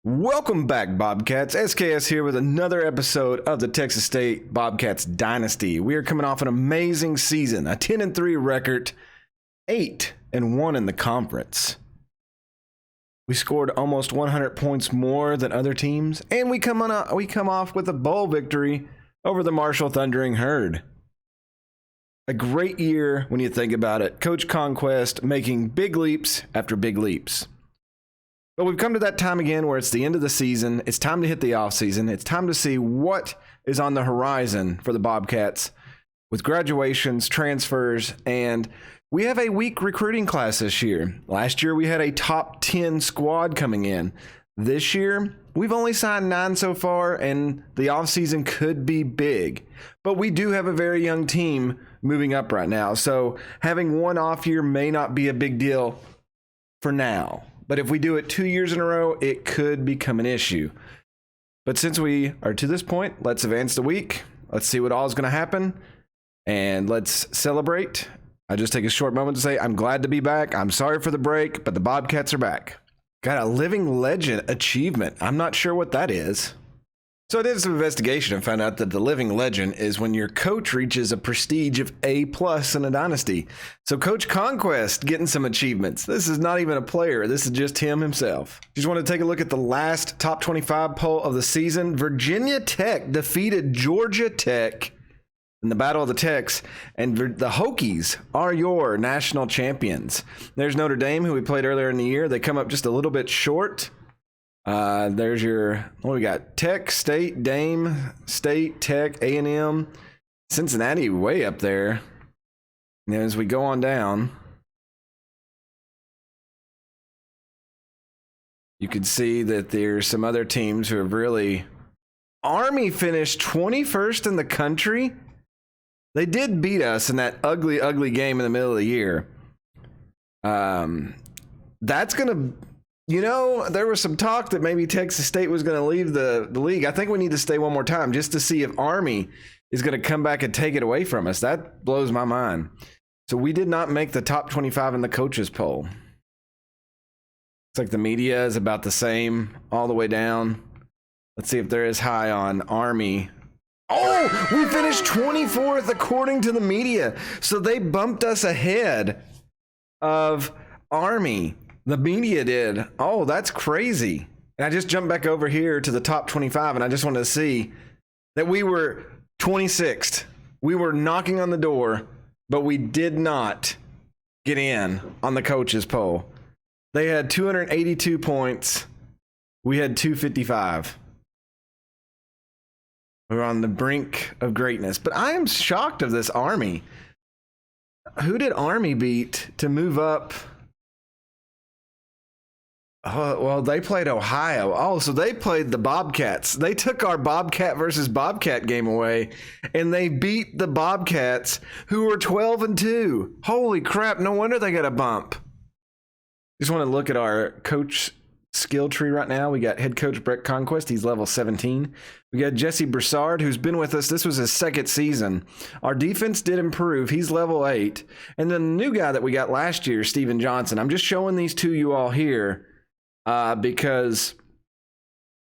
Welcome back, Bobcats. SKS here with another episode of the Texas State Bobcats Dynasty. We are coming off an amazing season, a 10-3 record, 8-1 in the conference. We scored almost 100 points more than other teams, and we come off with a bowl victory over the Marshall Thundering Herd. A great year when you think about it. Coach Conquest making big leaps after big leaps. But we've come to that time again where it's the end of the season. It's time to hit the offseason. It's time to see what is on the horizon for the Bobcats with graduations, transfers, and we have a weak recruiting class this year. Last year, we had a top 10 squad coming in. This year, we've only signed 9 so far, and the offseason could be big. But we do have a very young team moving up right now, so having one off year may not be a big deal for now. But if we do it 2 years in a row, it could become an issue. But since we are to this point, let's advance the week. Let's see what all is going to happen. And let's celebrate. I just take a short moment to say I'm glad to be back. I'm sorry for the break, but the Bobcats are back. Got a living legend achievement. I'm not sure what that is. So I did some investigation and found out that the living legend is when your coach reaches a prestige of A+ in a dynasty. So Coach Conquest getting some achievements. This is not even a player. This is just him himself. Just want to take a look at the last top 25 poll of the season. Virginia Tech defeated Georgia Tech in the Battle of the Techs, and the Hokies are your national champions. There's Notre Dame, who we played earlier in the year. They come up just a little bit short. There's your, what we got? Tech, State, Dame, State, Tech, A&M, Cincinnati way up there. And as we go on down, you can see that there's some other teams who have really... Army finished 21st in the country. They did beat us in that ugly, ugly game in the middle of the year. That's going to... You know, there was some talk that maybe Texas State was going to leave the league. I think we need to stay one more time just to see if Army is going to come back and take it away from us. That blows my mind. So we did not make the top 25 in the coaches poll. It's like the media is about the same all the way down. Let's see if they're as high on Army. Oh, we finished 24th according to the media. So they bumped us ahead of Army. The media did. Oh, that's crazy. And I just jumped back over here to the top 25, and I just wanted to see that we were 26th. We were knocking on the door, but we did not get in on the coaches poll. They had 282 points. We had 255. We were on the brink of greatness. But I am shocked of this Army. Who did Army beat to move up? Oh, well, they played Ohio. Oh, so they played the Bobcats. They took our Bobcat versus Bobcat game away, and they beat the Bobcats, who were 12-2. Holy crap, no wonder they got a bump. Just want to look at our coach skill tree right now. We got head coach Brent Conquest. He's level 17. We got Jesse Broussard, who's been with us. This was his second season. Our defense did improve. He's level 8. And then the new guy that we got last year, Steven Johnson. I'm just showing these to you all here. Because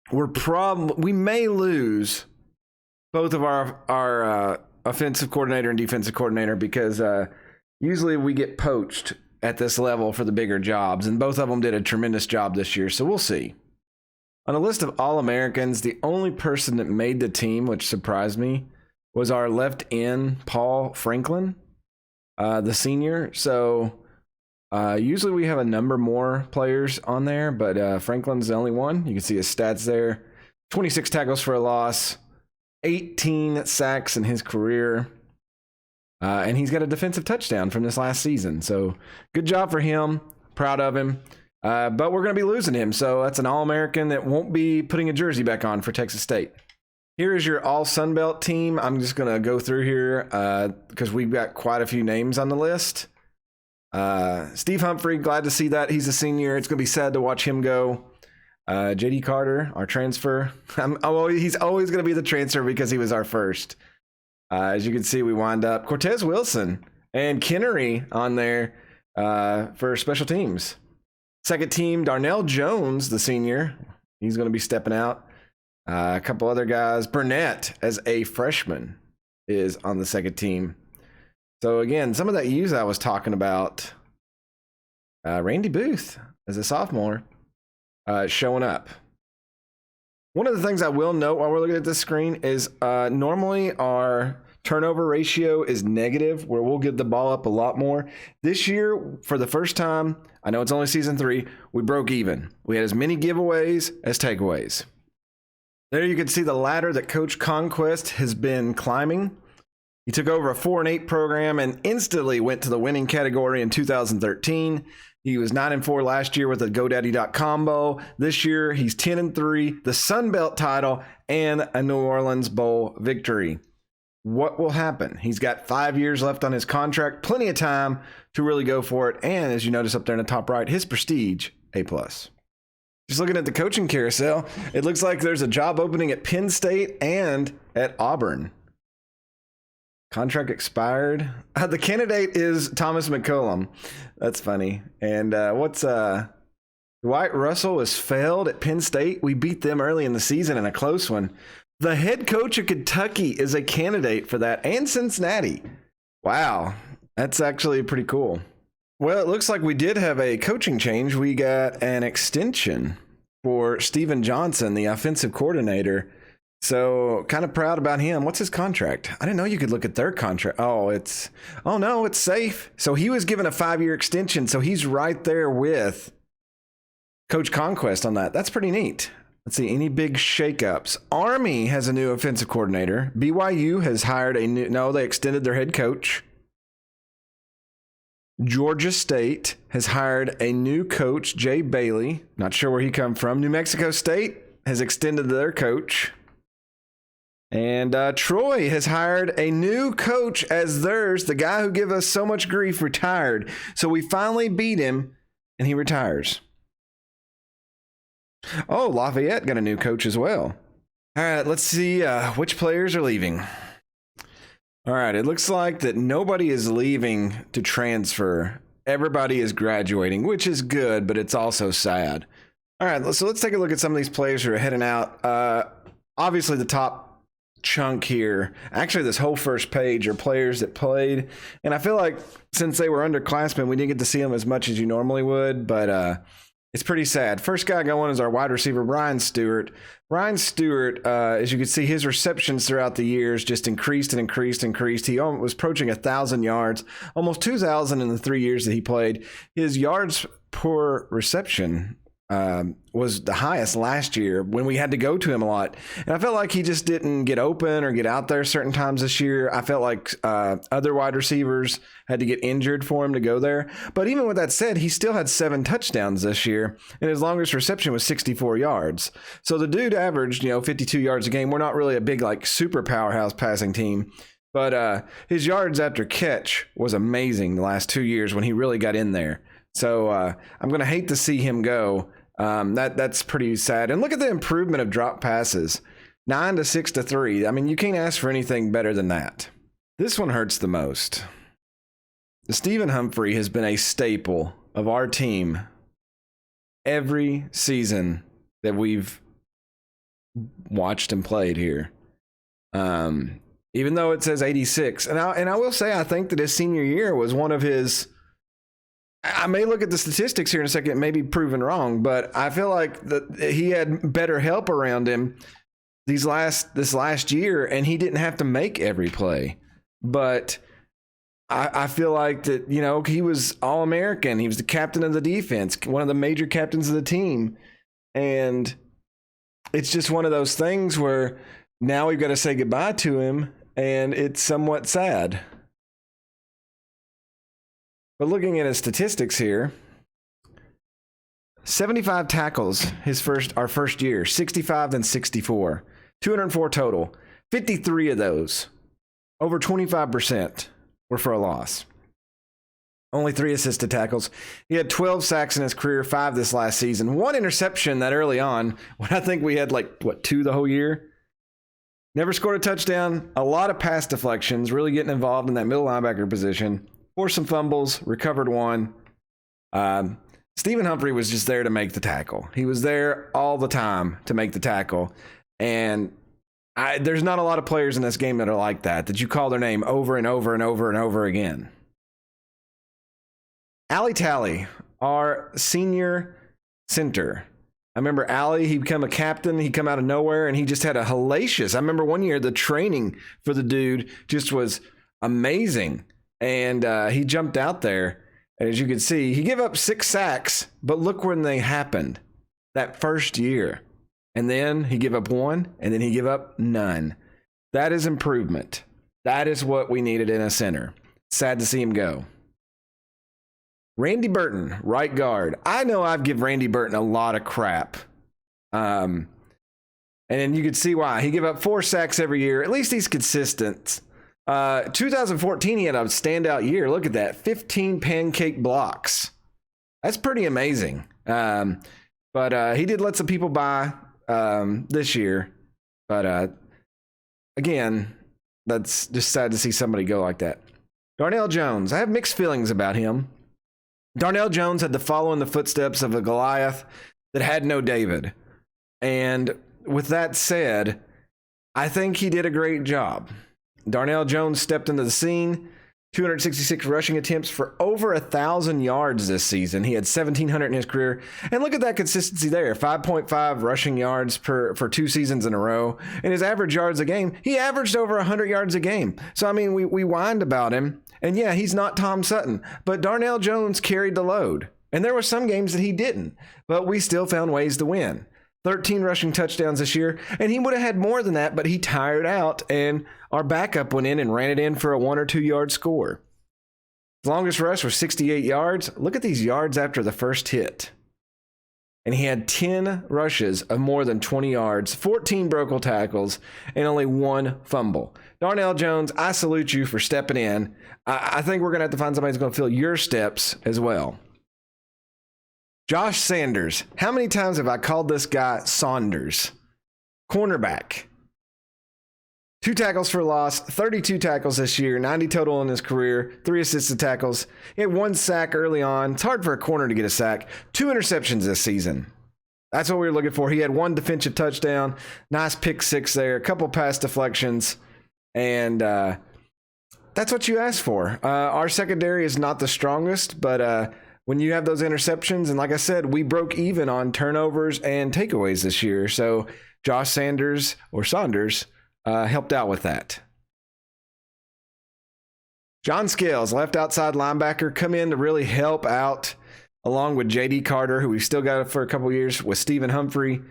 we may lose both of our offensive coordinator and defensive coordinator because usually we get poached at this level for the bigger jobs, and both of them did a tremendous job this year, so we'll see. On a list of All-Americans, the only person that made the team, which surprised me, was our left end, Paul Franklin, the senior. So... usually we have a number more players on there, but Franklin's the only one. You can see his stats there. 26 tackles for a loss, 18 sacks in his career, and he's got a defensive touchdown from this last season. So good job for him. Proud of him. But we're going to be losing him, so that's an All-American that won't be putting a jersey back on for Texas State. Here is your All-Sun Belt team. I'm just going to go through here because we've got quite a few names on the list. Steve Humphrey, glad to see that. He's a senior. It's going to be sad to watch him go. JD Carter, our transfer. He's always going to be the transfer because he was our first. As you can see, we wind up Cortez Wilson and Cannery on there for special teams. Second team, Cardale Jones, the senior. He's going to be stepping out. A couple other guys. Burnett, as a freshman, is on the second team. So, again, some of that use I was talking about. Randy Booth, as a sophomore, showing up. One of the things I will note while we're looking at this screen is normally our turnover ratio is negative, where we'll give the ball up a lot more. This year, for the first time, I know it's only season 3, we broke even. We had as many giveaways as takeaways. There you can see the ladder that Coach Conquest has been climbing. He took over a 4-8 program and instantly went to the winning category in 2013. He was 9-4 last year with a GoDaddy.combo. This year, he's 10-3, the Sun Belt title, and a New Orleans Bowl victory. What will happen? He's got 5 years left on his contract, plenty of time to really go for it. And as you notice up there in the top right, his prestige, A+. Just looking at the coaching carousel, it looks like there's a job opening at Penn State and at Auburn. Contract expired. The candidate is Thomas McCollum. That's funny. And Dwight Russell was failed at Penn State. We beat them early in the season in a close one. The head coach of Kentucky is a candidate for that, and Cincinnati. Wow, that's actually pretty cool. Well, it looks like we did have a coaching change. We got an extension for Steven Johnson, the offensive coordinator. So kind of proud about him. What's his contract? I didn't know you could look at their contract. Oh no, it's safe. So he was given a 5-year extension. So he's right there with Coach Conquest on that. That's pretty neat. Let's see, any big shakeups? Army has a new offensive coordinator. BYU has hired they extended their head coach. Georgia State has hired a new coach, Jay Bailey. Not sure where he come from. New Mexico State has extended their coach. And Troy has hired a new coach as theirs. The guy who gave us so much grief retired. So we finally beat him, and he retires. Oh, Lafayette got a new coach as well. All right, let's see which players are leaving. All right, it looks like that nobody is leaving to transfer. Everybody is graduating, which is good, but it's also sad. All right, so let's take a look at some of these players who are heading out. Obviously, the top chunk here, actually this whole first page, are players that played, and I feel like since they were underclassmen, we didn't get to see them as much as you normally would, but it's pretty sad. First guy going is our wide receiver, Brian Stewart. Brian Stewart, as you can see, his receptions throughout the years just increased. He was approaching 1,000 yards, almost 2,000 in the 3 years that he played. His yards per reception was the highest last year when we had to go to him a lot. And I felt like he just didn't get open or get out there certain times this year. I felt like other wide receivers had to get injured for him to go there. But even with that said, he still had 7 touchdowns this year, and his longest reception was 64 yards. So the dude averaged, 52 yards a game. We're not really a big, super powerhouse passing team. But his yards after catch was amazing the last 2 years when he really got in there. So I'm going to hate to see him go. That's pretty sad. And look at the improvement of drop passes. 9 to 6 to 3. I mean, you can't ask for anything better than that. This one hurts the most. Stephen Humphrey has been a staple of our team every season that we've watched and played here. Even though it says 86. And I will say, I think that his senior year was one of his... I may look at the statistics here in a second, it may be proven wrong, but I feel like that he had better help around him this last year, and he didn't have to make every play. But I feel like that, he was All-American. He was the captain of the defense, one of the major captains of the team. And it's just one of those things where now we've got to say goodbye to him, and it's somewhat sad. But looking at his statistics here, 75 tackles our first year, 65 then 64, 204 total. 53 of those, over 25%, were for a loss. Only 3 assisted tackles. He had 12 sacks in his career, 5 this last season. 1 interception that early on, when I think we had 2 the whole year. Never scored a touchdown. A lot of pass deflections, really getting involved in that middle linebacker position. Forced some fumbles, recovered 1. Stephen Humphrey was just there to make the tackle. He was there all the time to make the tackle. And there's not a lot of players in this game that are like that you call their name over and over and over and over again. Allie Talley, our senior center. I remember Allie, he'd become a captain. He'd come out of nowhere, and he just had a hellacious. I remember one year the training for the dude just was amazing. And he jumped out there. And as you can see, he gave up 6 sacks, but look when they happened that first year. And then he gave up 1, and then he gave up none. That is improvement. That is what we needed in a center. Sad to see him go. Randy Burton, right guard. I know I've given Randy Burton a lot of crap. And then you can see why. He gave up 4 sacks every year. At least he's consistent. 2014, he had a standout year. Look at that. 15 pancake blocks. That's pretty amazing. But he did let some people by this year. But again, that's just sad to see somebody go like that. Darnell Jones. I have mixed feelings about him. Darnell Jones had to follow in the footsteps of a Goliath that had no David. And with that said, I think he did a great job. Darnell Jones stepped into the scene, 266 rushing attempts for over 1,000 yards this season. He had 1,700 in his career. And look at that consistency there, 5.5 rushing yards for 2 seasons in a row. And his average yards a game, he averaged over 100 yards a game. So, I mean, we whined about him. And yeah, he's not Tom Sutton, but Darnell Jones carried the load. And there were some games that he didn't, but we still found ways to win. 13 rushing touchdowns this year, and he would have had more than that, but he tired out, and our backup went in and ran it in for a 1 or 2 yard score. His longest rush was 68 yards. Look at these yards after the first hit. And he had 10 rushes of more than 20 yards, 14 broken tackles, and only 1 fumble. Darnell Jones, I salute you for stepping in. I think we're going to have to find somebody who's going to fill your steps as well. Josh Sanders. How many times have I called this guy Saunders? Cornerback. 2 tackles for loss, 32 tackles this year, 90 total in his career, 3 assisted tackles. He had 1 sack early on. It's hard for a corner to get a sack. 2 interceptions this season. That's what we were looking for. He had 1 defensive touchdown, nice pick 6 there, a couple pass deflections, and that's what you asked for. Our secondary is not the strongest, but when you have those interceptions, and like I said, we broke even on turnovers and takeaways this year. So Josh Sanders or Saunders helped out with that. John Scales, left outside linebacker, come in to really help out along with J.D. Carter, who we've still got for a couple years, with Stephen Humphrey.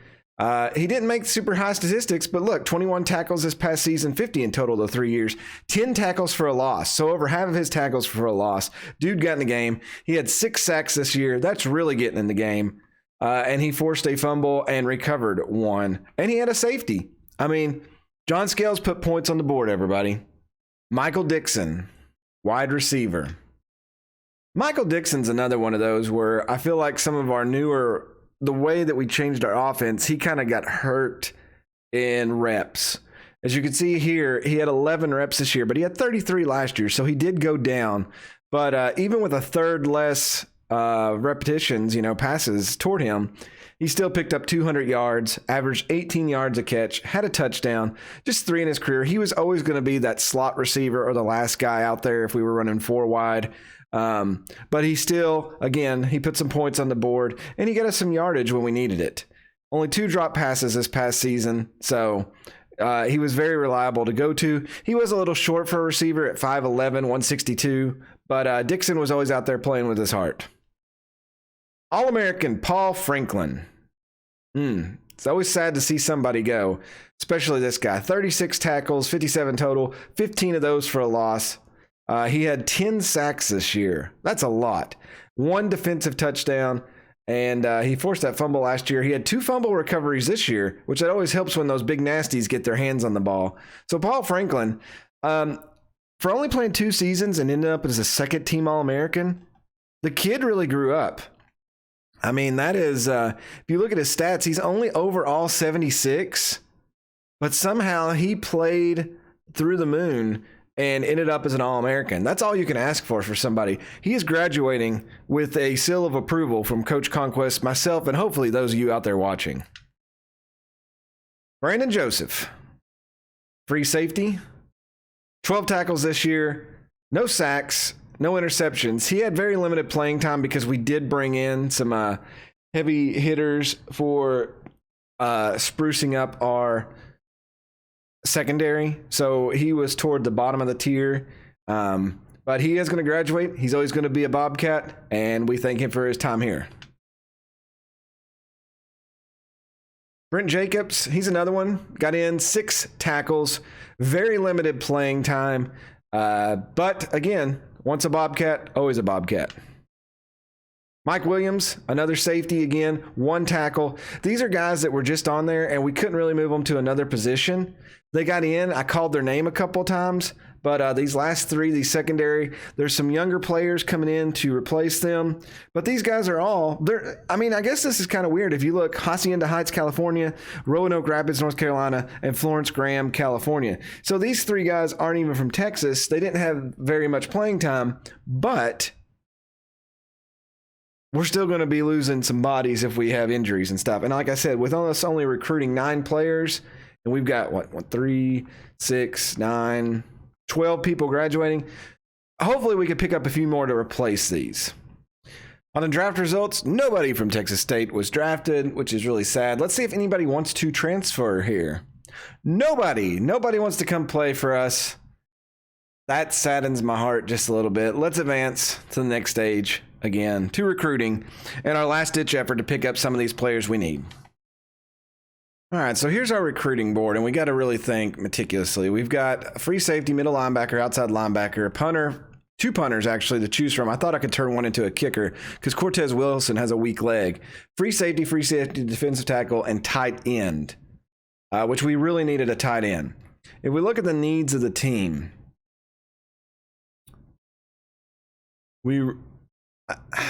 He didn't make super high statistics, but look, 21 tackles this past season, 50 in total to 3 years, 10 tackles for a loss. So over half of his tackles for a loss. Dude got in the game. He had 6 sacks this year. That's really getting in the game. And he forced a fumble and recovered 1. And he had a safety. I mean, John Scales put points on the board, everybody. Michael Dixon, wide receiver. Michael Dixon's another one of those where I feel like some of our newer, the way that we changed our offense, he kind of got hurt in reps. As you can see here, he had 11 reps this year, but he had 33 last year, so he did go down. But even with a third less repetitions, passes toward him, he still picked up 200 yards, averaged 18 yards a catch, had a touchdown, just 3 in his career. He was always going to be that slot receiver or the last guy out there if we were running 4 wide. But he still, again, he put some points on the board, and he got us some yardage when we needed it. Only 2 drop passes this past season, so he was very reliable to go to. He was a little short for a receiver at 5'11", 162, but Dixon was always out there playing with his heart. All-American Paul Franklin. It's always sad to see somebody go, especially this guy. 36 tackles, 57 total, 15 of those for a loss. He had 10 sacks this year. That's a lot. 1 defensive touchdown, and he forced that fumble last year. He had 2 fumble recoveries this year, which that always helps when those big nasties get their hands on the ball. So Paul Franklin, for only playing 2 seasons and ended up as a second-team All-American, the kid really grew up. I mean, that is, if you look at his stats, he's only overall 76, but somehow he played through the moon and ended up as an All-American. That's all you can ask for somebody. He is graduating with a seal of approval from Coach Conquest, myself, and hopefully those of you out there watching. Brandon Joseph, free safety, 12 tackles this year, no sacks, no interceptions. He had very limited playing time because we did bring in some heavy hitters for sprucing up our secondary. So he was toward the bottom of the tier. But he is going to graduate. He's always going to be a Bobcat, and we thank him for his time here. Brent Jacobs, he's another one. Got in 6 tackles, very limited playing time. But again, once a Bobcat, always a Bobcat. Mike Williams, another safety again, 1 tackle. These are guys that were just on there, and we couldn't really move them to another position. They got in. I called their name a couple times, but these last 3, these secondary, there's some younger players coming in to replace them. But these guys are all, I guess this is kind of weird. If you look, Hacienda Heights, California, Roanoke Rapids, North Carolina, and Florence Graham, California. So these 3 guys aren't even from Texas. They didn't have very much playing time, but we're still going to be losing some bodies if we have injuries and stuff. And like I said, with us only recruiting 9 players, and we've got, 3, 6, 9, 12 people graduating, hopefully we could pick up a few more to replace these. On the draft results, nobody from Texas State was drafted, which is really sad. Let's see if anybody wants to transfer here. Nobody wants to come play for us. That saddens my heart just a little bit. Let's advance to the next stage again, to recruiting, and our last-ditch effort to pick up some of these players we need. All right, so here's our recruiting board, and we got to really think meticulously. We've got free safety, middle linebacker, outside linebacker, a punter, 2 punters actually to choose from. I thought I could turn one into a kicker because Cortez Wilson has a weak leg. Free safety, defensive tackle, and tight end, which we really needed a tight end. If we look at the needs of the team,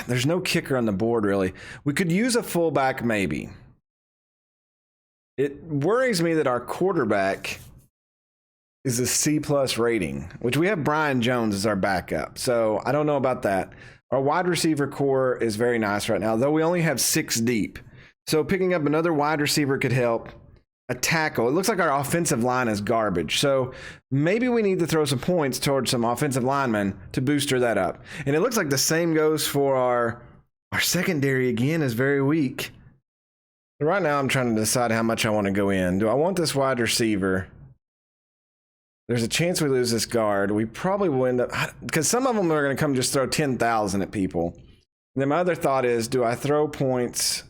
there's no kicker on the board, really. We could use a fullback, maybe. It worries me that our quarterback is a C+ rating, which we have Brian Jones as our backup. So I don't know about that. Our wide receiver core is very nice right now, though we only have 6 deep. So picking up another wide receiver could help. A tackle. It looks like our offensive line is garbage. So maybe we need to throw some points towards some offensive linemen to booster that up. And it looks like the same goes for our secondary again is very weak. Right now I'm trying to decide how much I want to go in. Do I want this wide receiver? There's a chance we lose this guard. We probably will end up, because some of them are going to come just throw 10,000 at people. And then my other thought is, do I throw points?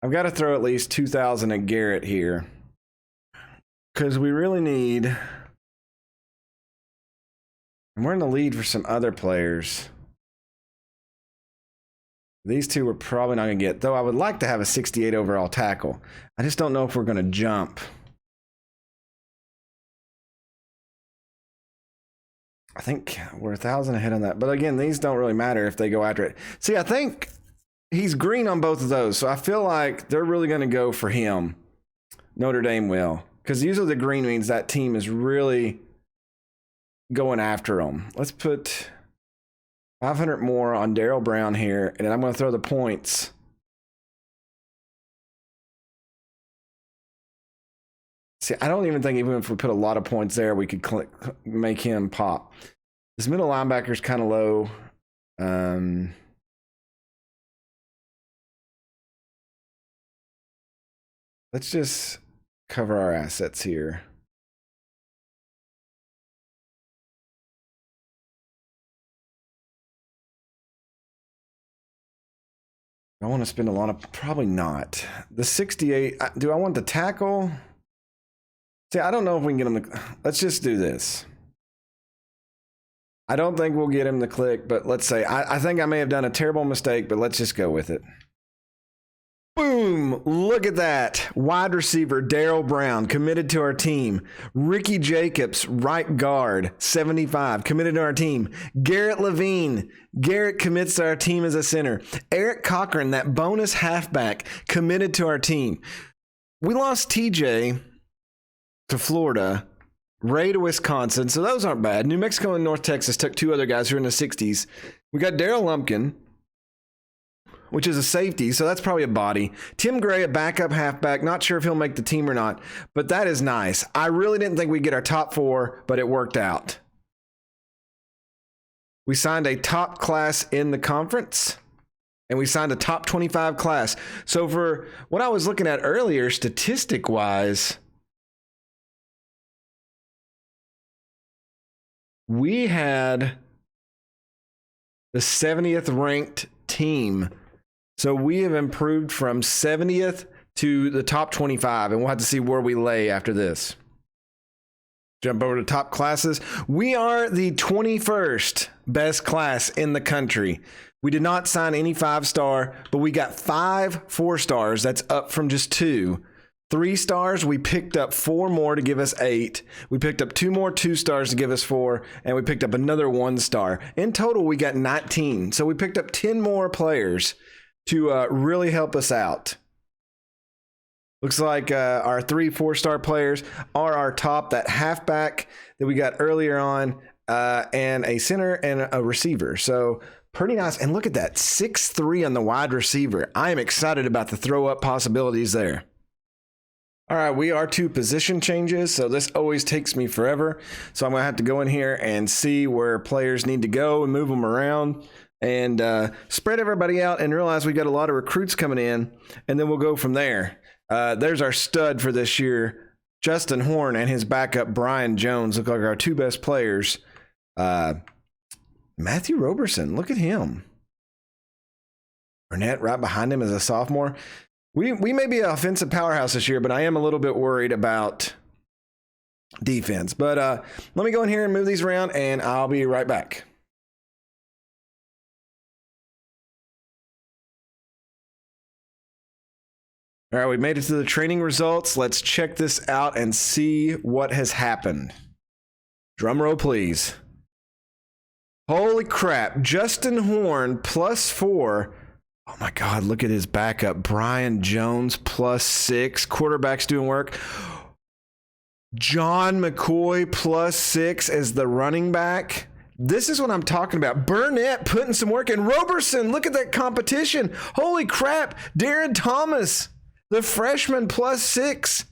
I've got to throw at least 2,000 at Garrett here because we really need, and we're in the lead for some other players. These 2 we're probably not going to get, though I would like to have a 68 overall tackle. I just don't know if we're going to jump. I think we're 1,000 ahead on that. But again, these don't really matter if they go after it. See, I think he's green on both of those, so I feel like they're really going to go for him. Notre Dame will, because usually the green means that team is really going after them. Let's put 500 more on Darryl Brown here, and then I'm going to throw the points. See, I don't even think even if we put a lot of points there, we could make him pop. This middle linebacker is kind of low. Let's just cover our assets here. I want to spend a lot of, probably not. The 68, do I want the tackle? See, I don't know if we can get him to, let's just do this. I don't think we'll get him to click, but let's say, I think I may have done a terrible mistake, but let's just go with it. Boom! Look at that. Wide receiver Darryl Brown committed to our team. Ricky Jacobs, right guard, 75, committed to our team. Garrett Levine. Garrett commits to our team as a center. Eric Cochran, that bonus halfback, committed to our team. We lost TJ to Florida, Ray to Wisconsin, so those aren't bad. New Mexico and North Texas took 2 other guys who are in the 60s. We got Daryl Lumpkin, which is a safety, so that's probably a body. Tim Gray, a backup halfback. Not sure if he'll make the team or not, but that is nice. I really didn't think we'd get our top 4, but it worked out. We signed a top class in the conference, and we signed a top 25 class. So for what I was looking at earlier, statistic-wise, we had the 70th ranked team. So we have improved from 70th to the top 25, and we'll have to see where we lay after this. Jump over to top classes. We are the 21st best class in the country. We did not sign any 5-star, but we got 5 4-stars. That's up from just 2. 3 stars, we picked up 4 more to give us 8. We picked up 2 more 2-stars to give us 4, and we picked up another 1-star. In total, we got 19. So we picked up 10 more players to really help us out. Looks like our 3 4-star players are our top, that halfback that we got earlier on, and a center and a receiver. So pretty nice. And look at that, 6'3" on the wide receiver. I am excited about the throw-up possibilities there. All right, we are 2 position changes, so this always takes me forever. So I'm going to have to go in here and see where players need to go and move them around and spread everybody out and realize we got a lot of recruits coming in, and then we'll go from there. There's our stud for this year, Justin Horne, and his backup, Brian Jones, look like our 2 best players. Matthew Roberson, look at him. Burnett right behind him as a sophomore. We may be an offensive powerhouse this year, but I am a little bit worried about defense. But let me go in here and move these around, and I'll be right back. All right, we made it to the training results. Let's check this out and see what has happened. Drum roll, please. Holy crap. Justin Horne +4. Oh, my God. Look at his backup. Brian Jones +6. Quarterback's doing work. John McCoy +6 as the running back. This is what I'm talking about. Burnett putting some work in. Roberson, look at that competition. Holy crap. Darren Thomas, the freshman +6.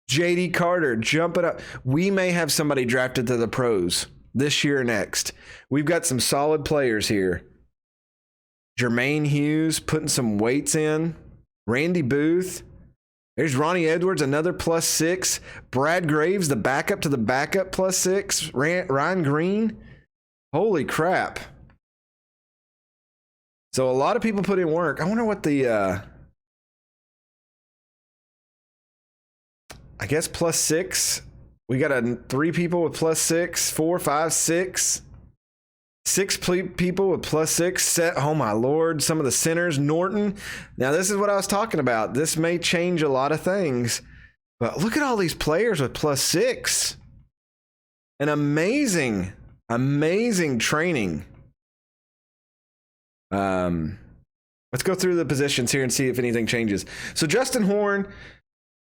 JD Carter jumping up. We may have somebody drafted to the pros this year or next. We've got some solid players here. Jermaine Hughes putting some weights in. Randy Booth. There's Ronnie Edwards, another +6. Brad Graves, the backup to the backup +6. Ryan Green. Holy crap. So a lot of people put in work. I wonder what the... I guess +6. We got 3 people with +6, 4, 5, 6. 6 people with +6. Oh my Lord. Some of the centers. Norton. Now this is what I was talking about. This may change a lot of things, but look at all these players with +6. An amazing training. Let's go through the positions here and see if anything changes. So Justin Horne,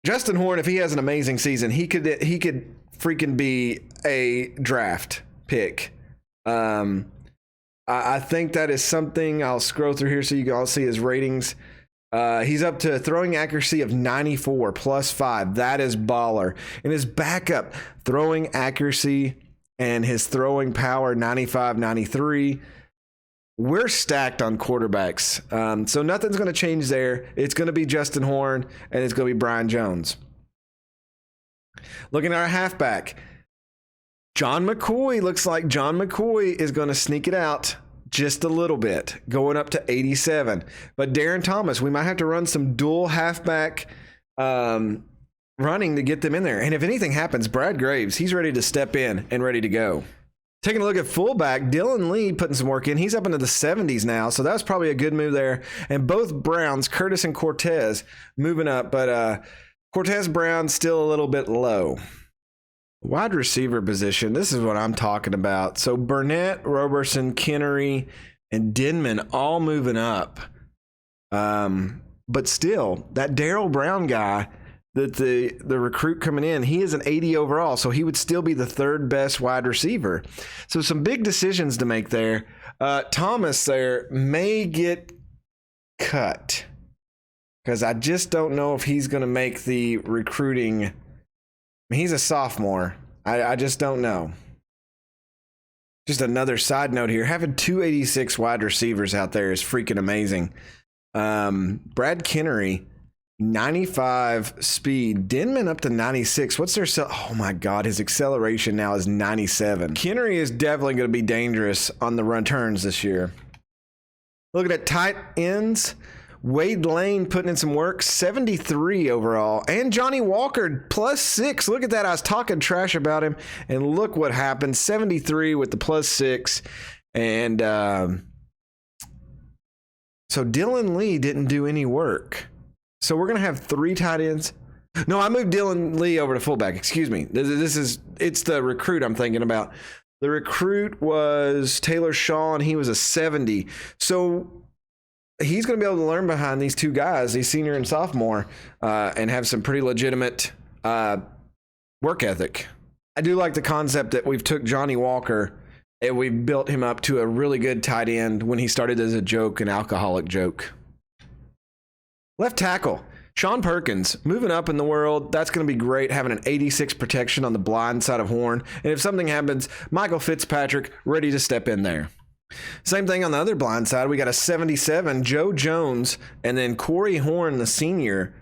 if he has an amazing season, he could freaking be a draft pick. I think that is something. I'll scroll through here so you can all see his ratings. He's up to a throwing accuracy of 94 +5. That is baller. And his backup throwing accuracy and his throwing power 95, 93. We're stacked on quarterbacks. So nothing's going to change there. It's going to be Justin Horne, and it's going to be Brian Jones. Looking at our halfback, John McCoy. Looks like John McCoy is going to sneak it out just a little bit, going up to 87. But Darren Thomas, we might have to run some dual halfback running to get them in there. And if anything happens, Brad Graves, he's ready to step in and ready to go. Taking a look at fullback, Dylan Lee putting some work in. He's up into the 70s now, so that's probably a good move there. And both Browns, Curtis and Cortez, moving up. But Cortez Brown still a little bit low. Wide receiver position, this is what I'm talking about. So Burnett, Roberson, Cannery, and Denman all moving up. But still, that Darryl Brown guy, that the recruit coming in, he is an 80 overall, so he would still be the third best wide receiver. So some big decisions to make there. Thomas there may get cut because I just don't know if he's going to make the recruiting. I mean, he's a sophomore. I just don't know. Just another side note here. Having 286 wide receivers out there is freaking amazing. Brad Cannery, 95 speed. Denman up to 96. What's their oh my God, his acceleration now is 97. Cannery is definitely going to be dangerous on the run turns this year. Looking at tight ends, Wade Lane putting in some work, 73 overall. And Johnny Walker, +6. Look at that. I was talking trash about him, and look what happened. 73 with the +6. And so Dylan Lee didn't do any work. So we're going to have 3 tight ends. No, I moved Dylan Lee over to fullback. Excuse me. It's the recruit I'm thinking about. The recruit was Taylor Shaw, and he was a 70. So he's going to be able to learn behind these 2 guys, these senior and sophomore, and have some pretty legitimate work ethic. I do like the concept that we've took Johnny Walker and we built him up to a really good tight end when he started as a joke, an alcoholic joke. Left tackle, Sean Perkins, moving up in the world. That's going to be great, having an 86 protection on the blind side of Horne. And if something happens, Michael Fitzpatrick ready to step in there. Same thing on the other blind side. We got a 77, Joe Jones, and then Corey Horne, the senior,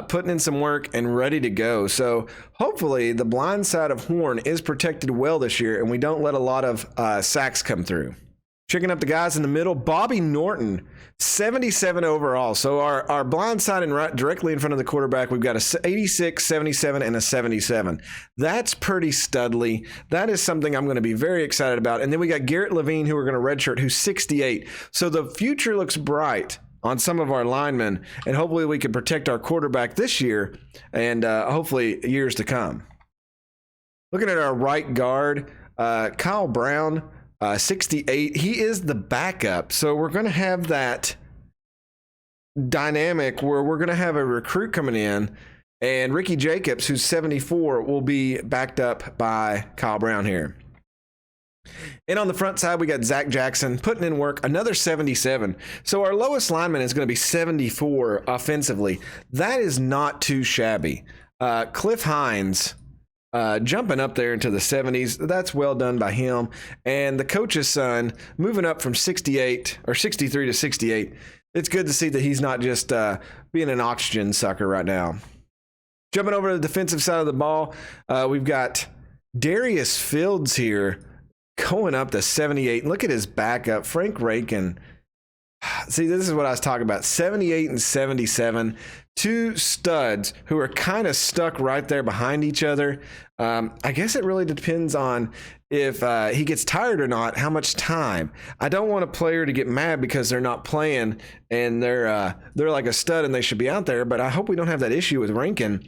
putting in some work and ready to go. So hopefully the blind side of Horne is protected well this year, and we don't let a lot of sacks come through. Checking up the guys in the middle, Bobby Norton, 77 overall. So our blind side and right directly in front of the quarterback, we've got a 86, 77, and a 77. That's pretty studly. That is something I'm going to be very excited about. And then we got Garrett Levine, who we're going to redshirt, who's 68. So the future looks bright on some of our linemen, and hopefully we can protect our quarterback this year and hopefully years to come. Looking at our right guard, Kyle Brown, 68. He is the backup. So we're going to have that dynamic where we're going to have a recruit coming in, and Ricky Jacobs, who's 74, will be backed up by Kyle Brown here. And on the front side, we got Zach Jackson putting in work, another 77. So our lowest lineman is going to be 74 offensively. That is not too shabby. Cliff Hines, jumping up there into the 70s. That's well done by him. And the coach's son moving up from 68 or 63 to 68. It's good to see that he's not just being an oxygen sucker right now. Jumping over to the defensive side of the ball, we've got Darius Fields here going up to 78. Look at his backup, Frank Rakin. See, this is what I was talking about. 78 and 77. 2 studs who are kind of stuck right there behind each other. I guess it really depends on if he gets tired or not, how much time. I don't want a player to get mad because they're not playing and they're like a stud and they should be out there, but I hope we don't have that issue with Rankin.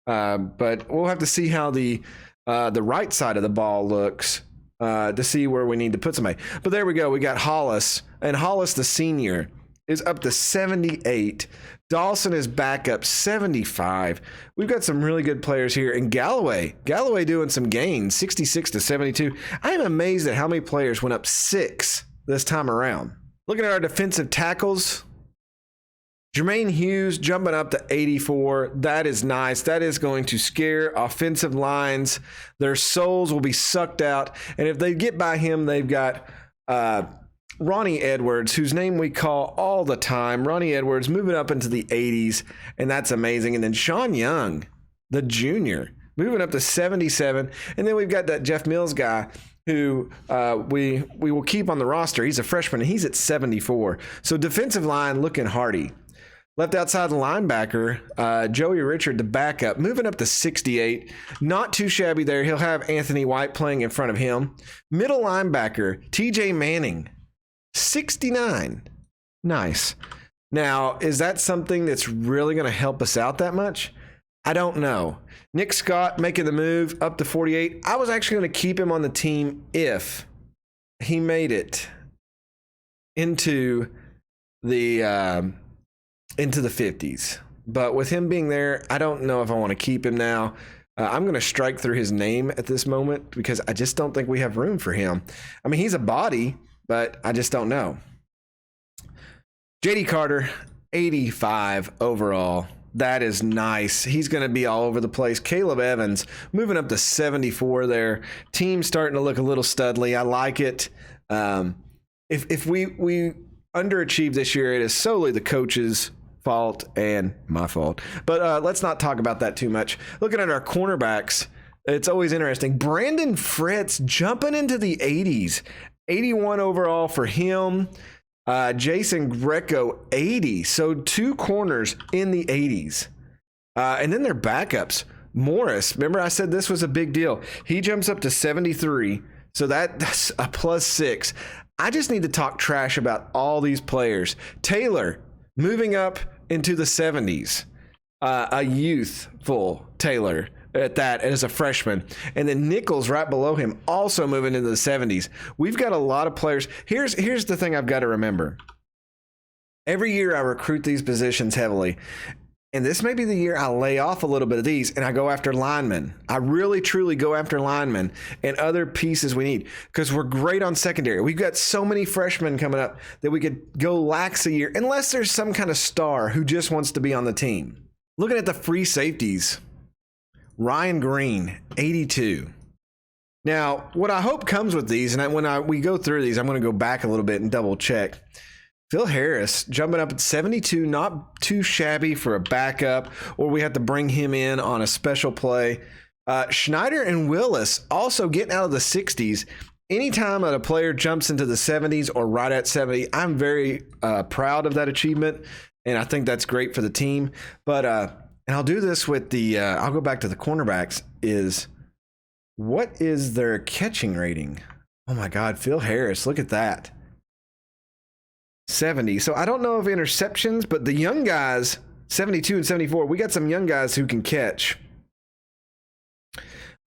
But we'll have to see how the right side of the ball looks to see where we need to put somebody. But there we go. We got Hollis, and Hollis, the senior, is up to 78. Dawson is back up 75. We've got some really good players here. And Galloway doing some gains, 66 to 72. I'm amazed at how many players went up 6 this time around. Looking at our defensive tackles, Jermaine Hughes jumping up to 84. That is nice. That is going to scare offensive lines. Their souls will be sucked out. And if they get by him, they've got Ronnie Edwards, whose name we call all the time. Ronnie Edwards moving up into the 80s, and that's amazing. And then Sean Young, the junior, moving up to 77. And then we've got that Jeff Mills guy who we will keep on the roster. He's a freshman, and he's at 74. So defensive line looking hardy. Left outside the linebacker, Joey Richard, the backup, moving up to 68. Not too shabby there. He'll have Anthony White playing in front of him. Middle linebacker, TJ Manning, 69. Nice. Now, is that something that's really going to help us out that much? I don't know. Nick Scott making the move up to 48. I was actually going to keep him on the team if he made it into the 50s. but with him being there, I don't know if I want to keep him now. I'm going to strike through his name at this moment because I just don't think we have room for him. I mean, he's a body, but I just don't know. JD Carter, 85 overall. That is nice. He's going to be all over the place. Caleb Evans moving up to 74 there. Team starting to look a little studly. I like it. If we underachieved this year, it is solely the coaches' fault and my fault. But let's not talk about that too much. Looking at our cornerbacks, it's always interesting. Brandon Fritz jumping into the 80s. 81 overall for him. Jason Greco, 80. So 2 corners in the 80s. And then their backups. Morris, remember I said this was a big deal. He jumps up to 73. So that's a +6. I just need to talk trash about all these players. Taylor, moving up into the 70s. A youthful Taylor at that as a freshman. And then Nichols right below him also moving into the 70s. We've got a lot of players. Here's the thing I've got to remember. Every year I recruit these positions heavily. And this may be the year I lay off a little bit of these and I go after linemen. I really, truly go after linemen and other pieces we need because we're great on secondary. We've got so many freshmen coming up that we could go lax a year unless there's some kind of star who just wants to be on the team. Looking at the free safeties, Ryan Green, 82. Now, what I hope comes with these, and we go through these, I'm going to go back a little bit and double check. Phil Harris jumping up at 72, not too shabby for a backup, or we have to bring him in on a special play. Schneider and Willis also getting out of the 60s. Anytime that a player jumps into the 70s or right at 70, I'm very proud of that achievement, and I think that's great for the team. But and I'll do this with the I'll go back to the cornerbacks. What is their catching rating? Oh my God, Phil Harris, look at that. 70. So I don't know of interceptions, but the young guys, 72 and 74, we got some young guys who can catch.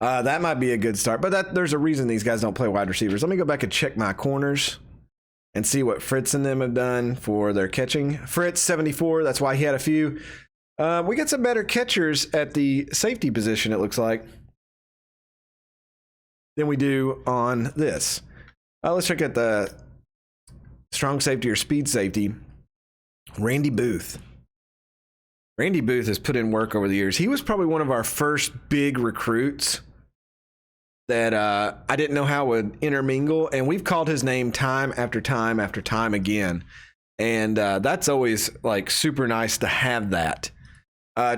That might be a good start, but there's a reason these guys don't play wide receivers. Let me go back and check my corners and see what Fritz and them have done for their catching. Fritz, 74. That's why he had a few. We got some better catchers at the safety position, it looks like, than we do on this. Let's check at the strong safety or speed safety. Randy Booth. Randy Booth has put in work over the years. He was probably one of our first big recruits that I didn't know how would intermingle, and we've called his name time after time after time again. And that's always like super nice to have that.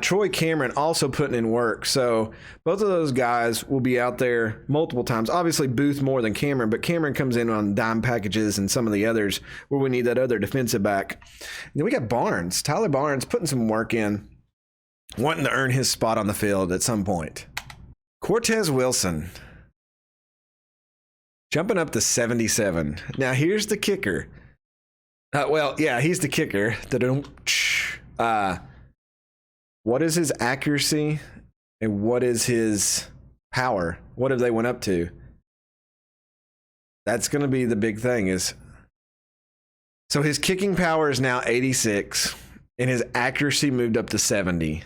Troy Cameron also putting in work. So both of those guys will be out there multiple times. Obviously Booth more than Cameron, but Cameron comes in on dime packages and some of the others where we need that other defensive back. And then we got Barnes, Tyler Barnes putting some work in, wanting to earn his spot on the field at some point. Cortez Wilson jumping up to 77. Now here's the kicker. He's the kicker. What is his accuracy and what is his power? What have they went up to? That's going to be the big thing. So his kicking power is now 86 and his accuracy moved up to 70.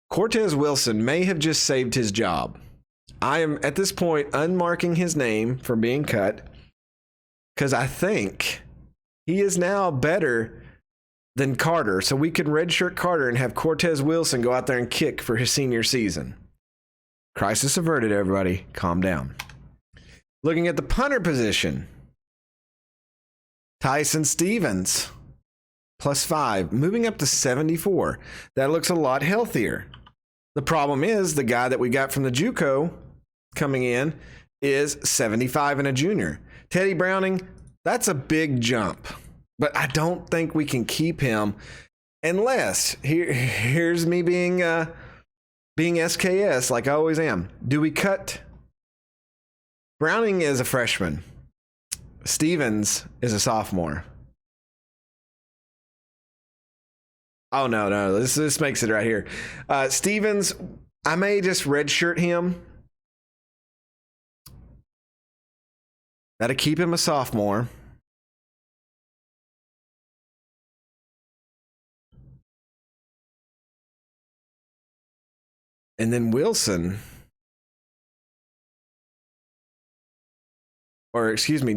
Cortez Wilson may have just saved his job. I am at this point unmarking his name from being cut because I think he is now better than Carter, so we can redshirt Carter and have Cortez Wilson go out there and kick for his senior season. Crisis averted, everybody. Calm down. Looking at the punter position, Tyson Stevens, +5, moving up to 74. That looks a lot healthier. The problem is the guy that we got from the JUCO coming in is 75 and a junior. Teddy Browning, that's a big jump. But I don't think we can keep him unless here's me being SKS like I always am. Do we cut? Browning is a freshman. Stevens is a sophomore. Oh no, this makes it right here. Stevens, I may just redshirt him. That'll keep him a sophomore. And then Wilson,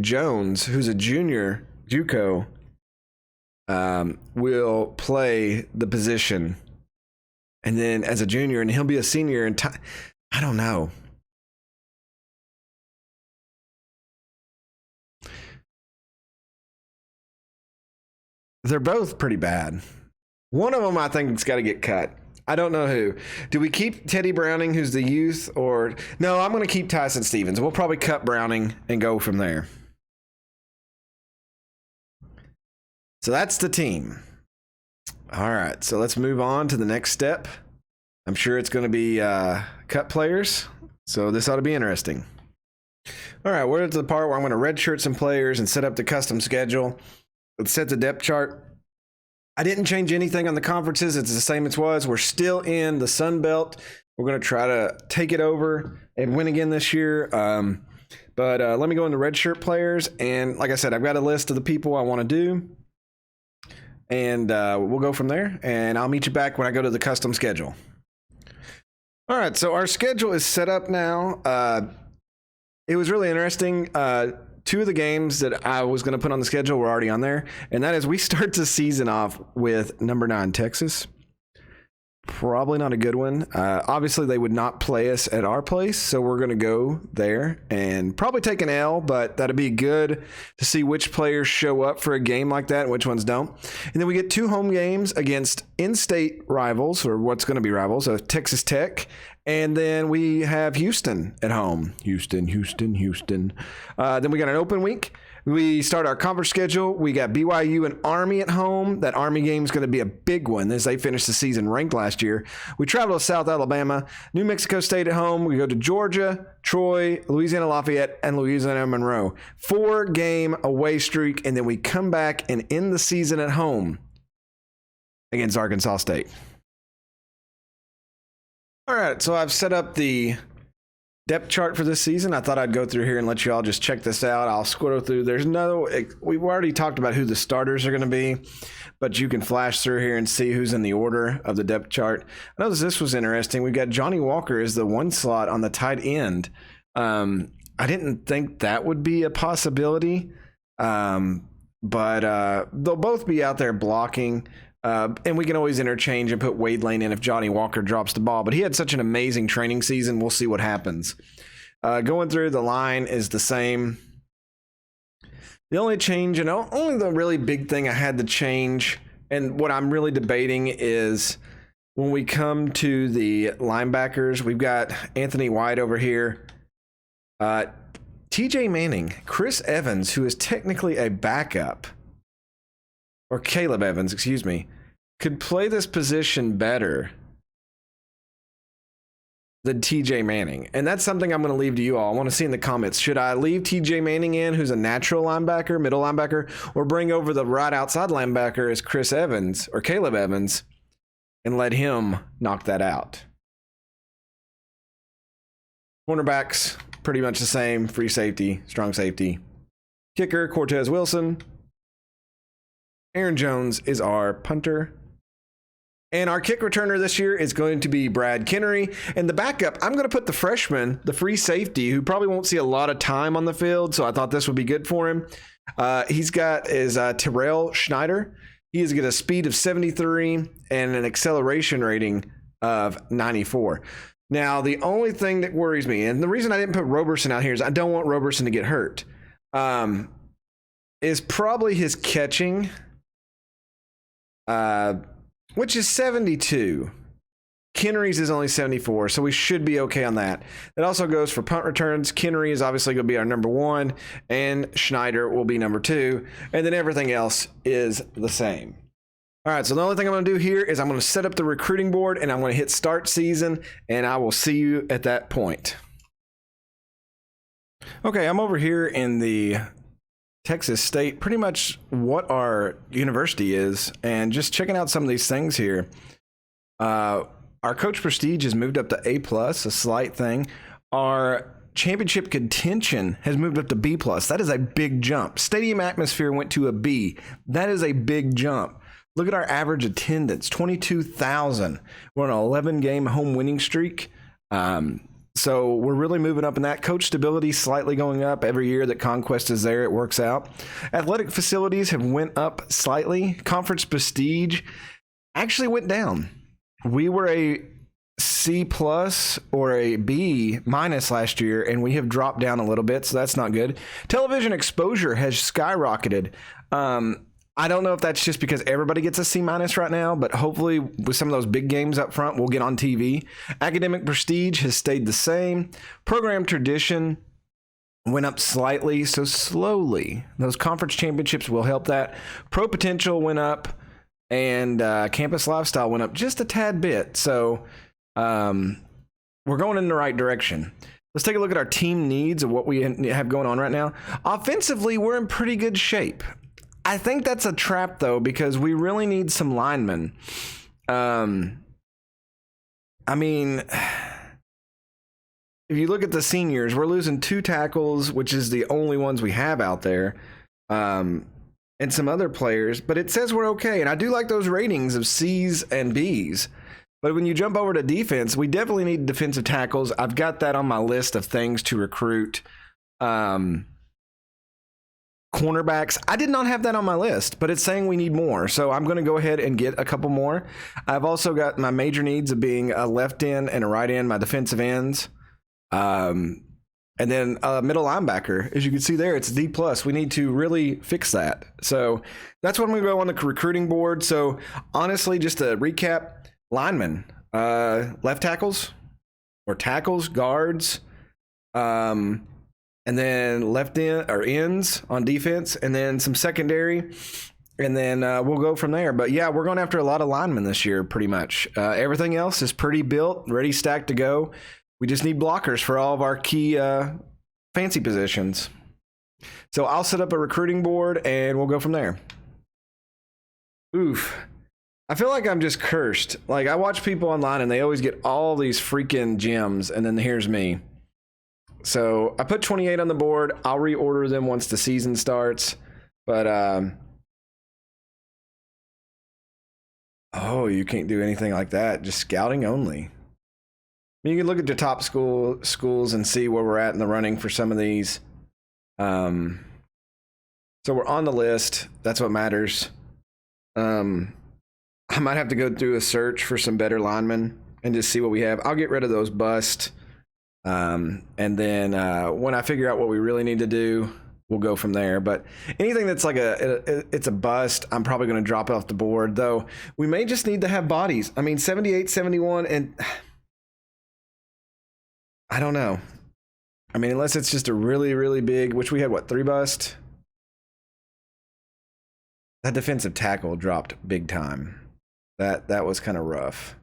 Jones, who's a junior, JUCO, will play the position. And then as a junior, and he'll be a senior. I don't know. They're both pretty bad. One of them, I think, has got to get cut. I don't know who. Do we keep Teddy Browning, who's the youth, or no? I'm going to keep Tyson Stevens. We'll probably cut Browning and go from there. So that's the team. All right, so let's move on to the next step. I'm sure it's going to be cut players, so this ought to be interesting. All right, we're at the part where I'm going to redshirt some players and set up the custom schedule. Let's set the depth chart. I didn't change anything on the conferences. It's the same as it was. We're still in the Sun Belt. We're going to try to take it over and win again this year. But let me go into redshirt players. And like I said, I've got a list of the people I want to do. And we'll go from there. And I'll meet you back when I go to the custom schedule. All right, so our schedule is set up now. It was really interesting. Two of the games that I was going to put on the schedule were already on there. And that is, we start the season off with number 9, Texas. Probably not a good one. Obviously, they would not play us at our place, so we're going to go there and probably take an L, but that'd be good to see which players show up for a game like that and which ones don't. And then we get 2 home games against in-state rivals, or what's going to be rivals, of Texas Tech. And then we have Houston at home. Houston. Then we got an open week. We start our conference schedule. We got BYU and Army at home. That Army game is going to be a big one as they finished the season ranked last year. We travel to South Alabama, New Mexico State at home. We go to Georgia, Troy, Louisiana Lafayette, and Louisiana Monroe. 4-game away streak, and then we come back and end the season at home against Arkansas State. All right, so I've set up the depth chart for this season. I thought I'd go through here and let you all just check this out. I'll scroll through. We've already talked about who the starters are going to be, but you can flash through here and see who's in the order of the depth chart. I noticed this was interesting. We've got Johnny Walker as the 1 slot on the tight end. I didn't think that would be a possibility, but they'll both be out there blocking. And we can always interchange and put Wade Lane in if Johnny Walker drops the ball. But he had such an amazing training season. We'll see what happens. Going through, the line is the same. The only change, only the really big thing I had to change, and what I'm really debating is when we come to the linebackers, we've got Anthony White over here. TJ Manning, Chris Evans, who is technically a backup, or Caleb Evans, excuse me, could play this position better than TJ Manning. And that's something I'm going to leave to you all. I want to see in the comments. Should I leave TJ Manning in, who's a natural linebacker, middle linebacker, or bring over the right outside linebacker as Chris Evans or Caleb Evans and let him knock that out? Cornerbacks, pretty much the same. Free safety, strong safety. Kicker, Cortez Wilson. Aaron Jones is our punter. And our kick returner this year is going to be Brad Cannery. And the backup, I'm going to put the freshman, the free safety, who probably won't see a lot of time on the field, so I thought this would be good for him. He's got is Terrell Schneider. He is got a speed of 73 and an acceleration rating of 94. Now, the only thing that worries me, and the reason I didn't put Roberson out here is I don't want Roberson to get hurt, is probably his catching. Which is 72. Cannery's is only 74, so we should be okay on that. That also goes for punt returns. Cannery is obviously going to be our number 1, and Schneider will be number 2, and then everything else is the same. All right, so the only thing I'm going to do here is I'm going to set up the recruiting board, and I'm going to hit start season, and I will see you at that point. Okay, I'm over here in the Texas State, pretty much what our university is, and just checking out some of these things here. Our coach prestige has moved up to A+, a slight thing. Our championship contention has moved up to B+. That is a big jump. Stadium atmosphere went to a B. That is a big jump. Look at our average attendance, 22,000. We're on an 11-game home winning streak. So we're really moving up in that. Coach stability slightly going up every year that Conquest is there. It works out. Athletic facilities have went up slightly. Conference prestige actually went down. We were a C plus or a B minus last year, and we have dropped down a little bit, so that's not good. Television exposure has skyrocketed. I don't know if that's just because everybody gets a C minus right now, but hopefully with some of those big games up front, we'll get on TV. Academic prestige has stayed the same. Program tradition went up slightly, so slowly. Those conference championships will help that. Pro potential went up, and campus lifestyle went up just a tad bit. So we're going in the right direction. Let's take a look at our team needs of what we have going on right now. Offensively, we're in pretty good shape. I think that's a trap, though, because we really need some linemen. I mean, if you look at the seniors, we're losing 2 tackles, which is the only ones we have out there, and some other players. But it says we're okay, and I do like those ratings of C's and B's. But when you jump over to defense, we definitely need defensive tackles. I've got that on my list of things to recruit. Cornerbacks, I did not have that on my list, but it's saying we need more. So I'm going to go ahead and get a couple more. I've also got my major needs of being a left end and a right end, my defensive ends. And then a middle linebacker. As you can see there, it's D+. We need to really fix that. So that's when we go on the recruiting board. So honestly, just to recap, linemen, left tackles or tackles, guards, and then left end or ends on defense, and then some secondary, and then we'll go from there. But yeah, we're going after a lot of linemen this year, pretty much. Everything else is pretty built, ready, stacked to go. We just need blockers for all of our key fancy positions. So I'll set up a recruiting board, and we'll go from there. Oof. I feel like I'm just cursed. Like, I watch people online, and they always get all these freaking gems, and then here's me. So I put 28 on the board. I'll reorder them once the season starts. But, oh, you can't do anything like that. Just scouting only. You can look at the top schools and see where we're at in the running for some of these. So we're on the list. That's what matters. I might have to go through a search for some better linemen and just see what we have. I'll get rid of those bust. And then when I figure out what we really need to do, we'll go from there. But anything that's like it's a bust, I'm probably going to drop it off the board, though we may just need to have bodies. I mean, 78, 71, and I don't know. I mean, unless it's just a really, really big, which we had, 3 bust? That defensive tackle dropped big time. That was kind of rough.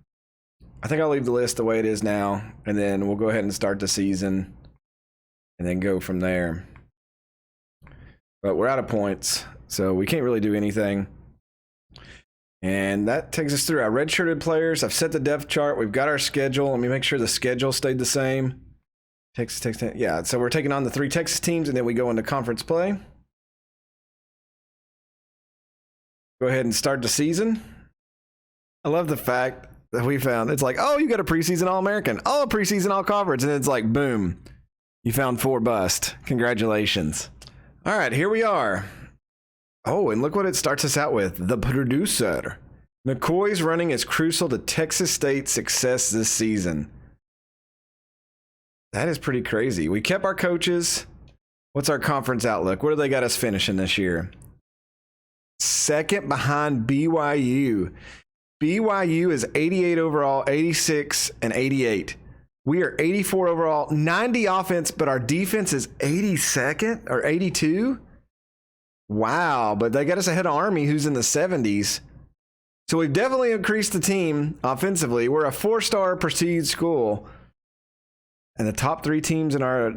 I think I'll leave the list the way it is now, and then we'll go ahead and start the season and then go from there. But we're out of points, so we can't really do anything. And that takes us through our redshirted players. I've set the depth chart. We've got our schedule. Let me make sure the schedule stayed the same. Texas, yeah, so we're taking on the 3 Texas teams, and then we go into conference play. Go ahead and start the season. I love the fact that we found it's like, oh, you got a preseason All-American, oh, a preseason All-Conference, and it's like, boom, you found 4 bust. Congratulations. All right, here we are. Oh, and look what it starts us out with. The producer. McCoy's running is crucial to Texas State's success this season. That is pretty crazy. We kept our coaches. What's our conference outlook? What do they got us finishing this year? 2nd behind BYU. BYU is 88 overall, 86, and 88. We are 84 overall, 90 offense, but our defense is 82nd or 82. Wow, but they got us ahead of Army, who's in the 70s. So we've definitely increased the team offensively. We're a 4-star prestige school, and the top 3 teams in our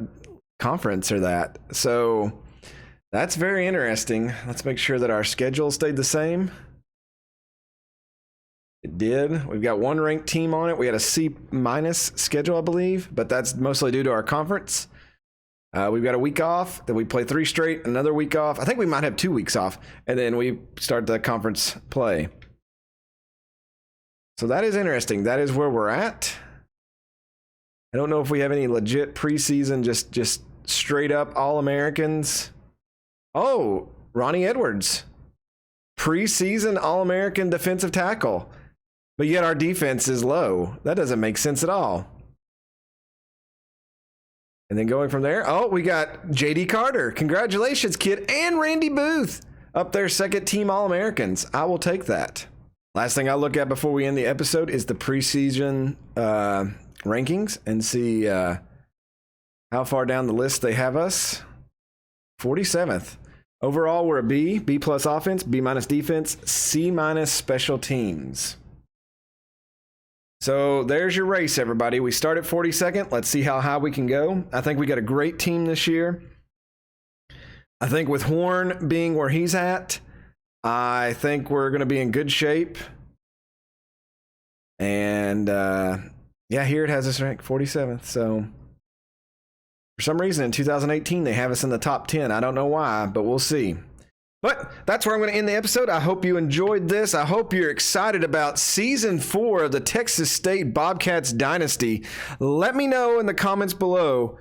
conference are that. So that's very interesting. Let's make sure that our schedule stayed the same. It did. We've got 1 ranked team on it. We had a C- schedule, I believe, but that's mostly due to our conference. We've got a week off, then we play 3 straight, another week off. I think we might have 2 weeks off, and then we start the conference play. So that is interesting. That is where we're at. I don't know if we have any legit preseason, just straight up All-Americans. Oh, Ronnie Edwards. Preseason All-American defensive tackle. But yet our defense is low. That doesn't make sense at all. And then going from there, oh, we got J.D. Carter. Congratulations, kid. And Randy Booth up there, second team All-Americans. I will take that. Last thing I'll look at before we end the episode is the preseason rankings and see how far down the list they have us. 47th. Overall, we're a B, B plus offense, B minus defense, C minus special teams. So there's your race, everybody. We start at 42nd. Let's see how high we can go. I think we got a great team this year. I think with Horne being where he's at, I think we're going to be in good shape. And yeah, here it has us ranked 47th. So for some reason in 2018, they have us in the top 10. I don't know why, but we'll see. But that's where I'm going to end the episode. I hope you enjoyed this. I hope you're excited about Season 4 of the Texas State Bobcats Dynasty. Let me know in the comments below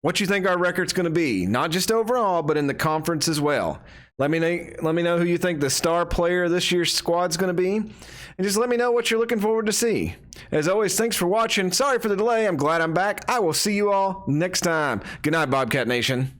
what you think our record's going to be. Not just overall, but in the conference as well. Let me know who you think the star player of this year's squad's going to be. And just let me know what you're looking forward to see. As always, thanks for watching. Sorry for the delay. I'm glad I'm back. I will see you all next time. Good night, Bobcat Nation.